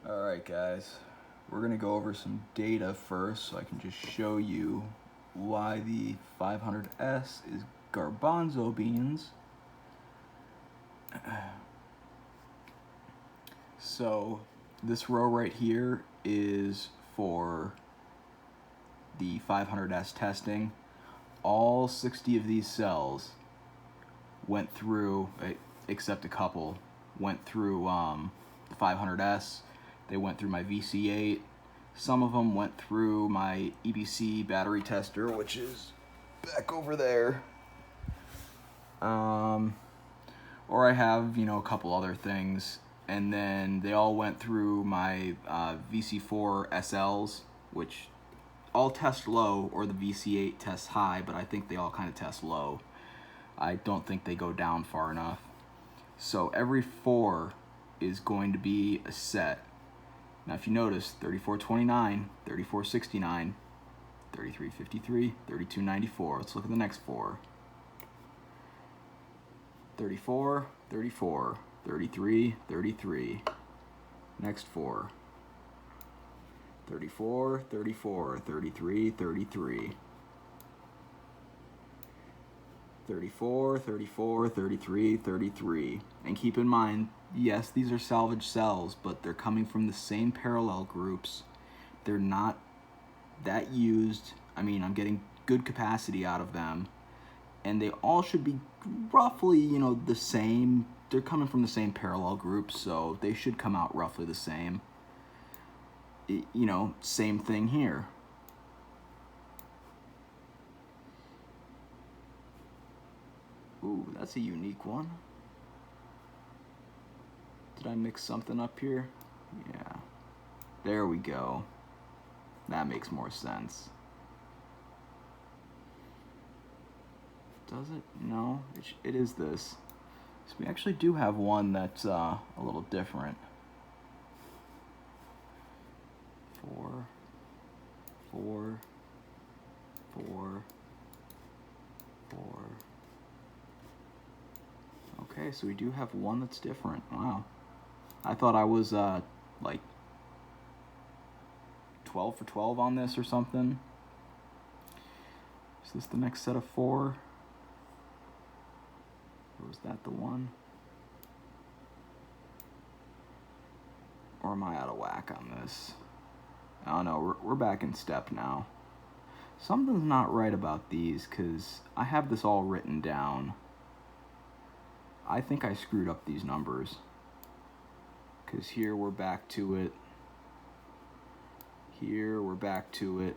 Alright guys, we're going to go over some data first so I can just show you why the 500S is garbanzo beans. So this row right here is for the 500S testing. All 60 of these cells went through, except a couple, went through the 500S. They went through my VC8. Some of them went through my EBC battery tester, which is back over there. Or I have, a couple other things. And then they all went through my VC4 SLs, which all test low, or the VC8 tests high, but I think they all kind of test low. I don't think they go down far enough. So every 4 is going to be a set. Now if you notice, 3429, 3469, 3353, 3294. Let's look at the next 4. 34, 34, 33, 33. Next 4. 34, 34, 33, 33. 34, 34, 33, 33. And keep in mind, yes, these are salvage cells, but they're coming from the same parallel groups. They're not that used. I mean, I'm getting good capacity out of them. And they all should be roughly, the same. They're coming from the same parallel groups, so they should come out roughly the same. Same thing here. Ooh, that's a unique one. Did I mix something up here? Yeah. There we go. That makes more sense. Does it? No, it is this. So we actually do have one that's a little different. 4, 4, 4, 4. Okay, so we do have one that's different. Wow. I thought I was like 12 for 12 on this or something. Is this the next set of 4? Or was that the one? Or am I out of whack on this? I don't know, we're back in step now. Something's not right about these, because I have this all written down. I think I screwed up these numbers. Because here we're back to it. Here we're back to it.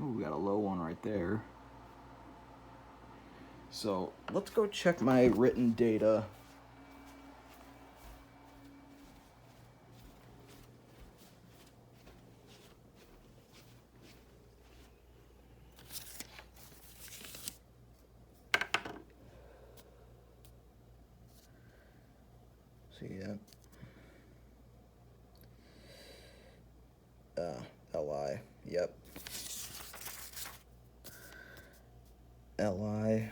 Oh, we got a low one right there. So let's go check my written data. See that? Li, yep. Li.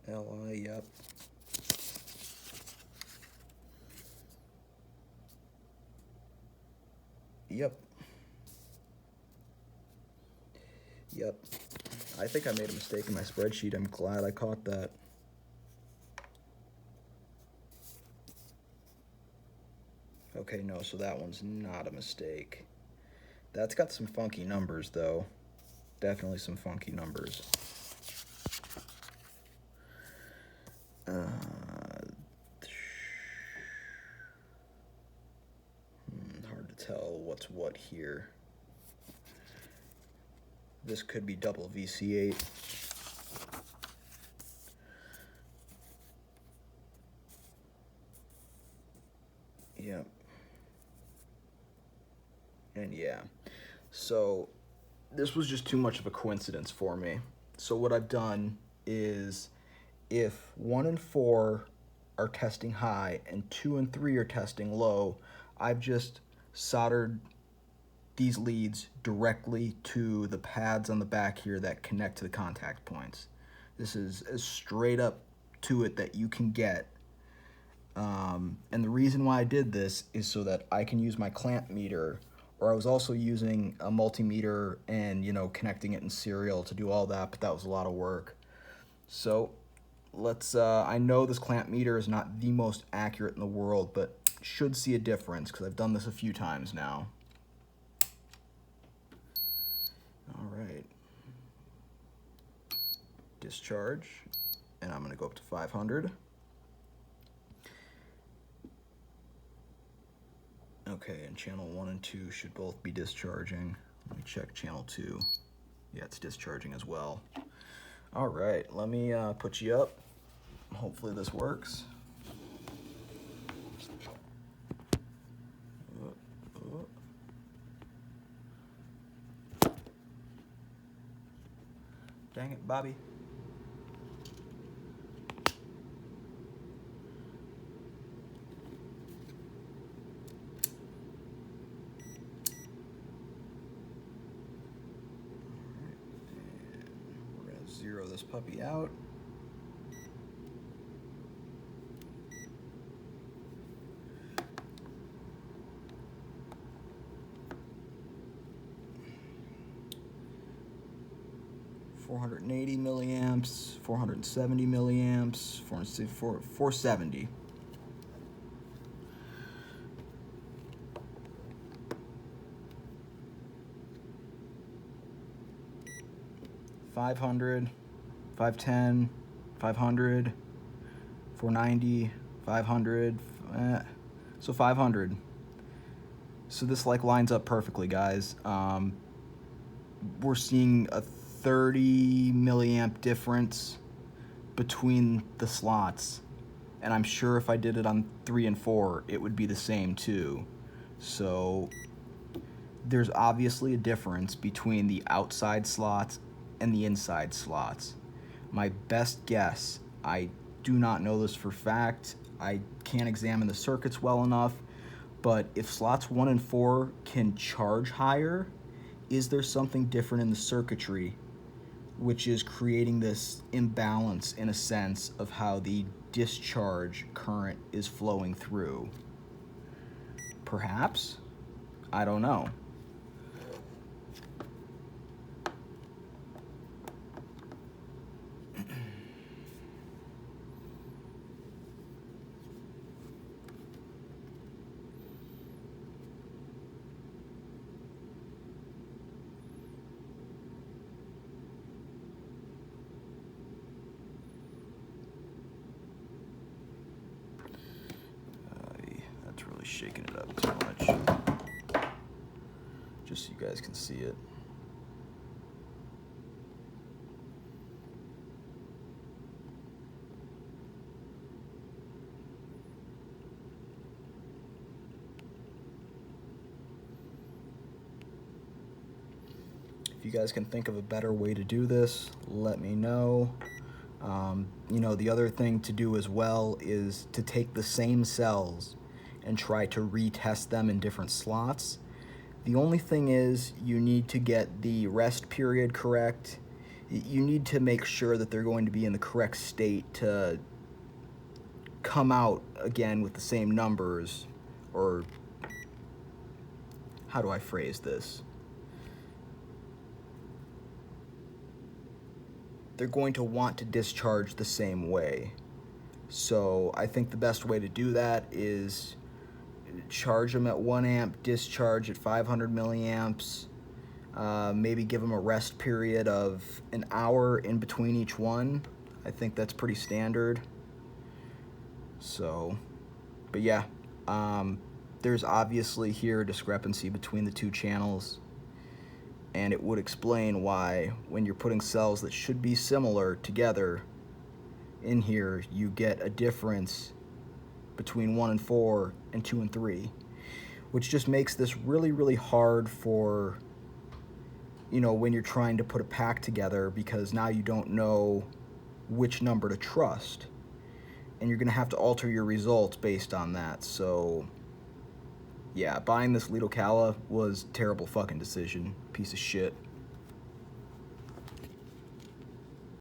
Li, yep. Yep. Yep. I think I made a mistake in my spreadsheet. I'm glad I caught that. Okay, no, so that one's not a mistake. That's got some funky numbers, though. Definitely some funky numbers. Hard to tell what's what here. This could be double VC8. Yep. And yeah, so this was just too much of a coincidence for me. So what I've done is, if 1 and 4 are testing high and 2 and 3 are testing low, I've just soldered these leads directly to the pads on the back here that connect to the contact points. This is as straight up to it that you can get. And the reason why I did this is so that I can use my clamp meter, or I was also using a multimeter and, you know, connecting it in serial to do all that, but that was a lot of work. So let's, I know this clamp meter is not the most accurate in the world, but should see a difference because I've done this a few times now. All right. Discharge, and I'm going to go up to 500. Okay, and channel 1 and 2 should both be discharging. Let me check channel 2. Yeah, it's discharging as well. All right, let me put you up. Hopefully this works. Dang it, Bobby. We're gonna zero this puppy out. $480 milliamps, 470 milliamps, 470. $500, $510, $500, $490, $500, so $500. So this like lines up perfectly, guys. We're seeing a 30 milliamp difference between the slots, and I'm sure if I did it on 3 and 4 it would be the same too. So there's obviously a difference between the outside slots and the inside slots. My best guess, I do not know this for fact, I can't examine the circuits well enough, but if slots 1 and 4 can charge higher, is there something different in the circuitry which is creating this imbalance in a sense of how the discharge current is flowing through? Perhaps? I don't know. That's really shaking it up too much. Just so you guys can see it. If you guys can think of a better way to do this, let me know. You know, the other thing to do as well is to take the same cells and try to retest them in different slots. The only thing is you need to get the rest period correct. You need to make sure that they're going to be in the correct state to come out again with the same numbers, or how do I phrase this? They're going to want to discharge the same way. So I think the best way to do that is charge them at 1 amp, discharge at 500 milliamps, maybe give them a rest period of an hour in between each one. I think that's pretty standard. So, but yeah, there's obviously here a discrepancy between the two channels, and it would explain why when you're putting cells that should be similar together in here, you get a difference between 1 and 4 and 2 and 3, which just makes this really, really hard for, you know, when you're trying to put a pack together, because now you don't know which number to trust, and you're gonna have to alter your results based on that. So yeah, buying this Liito Kala was a terrible fucking decision. Piece of shit.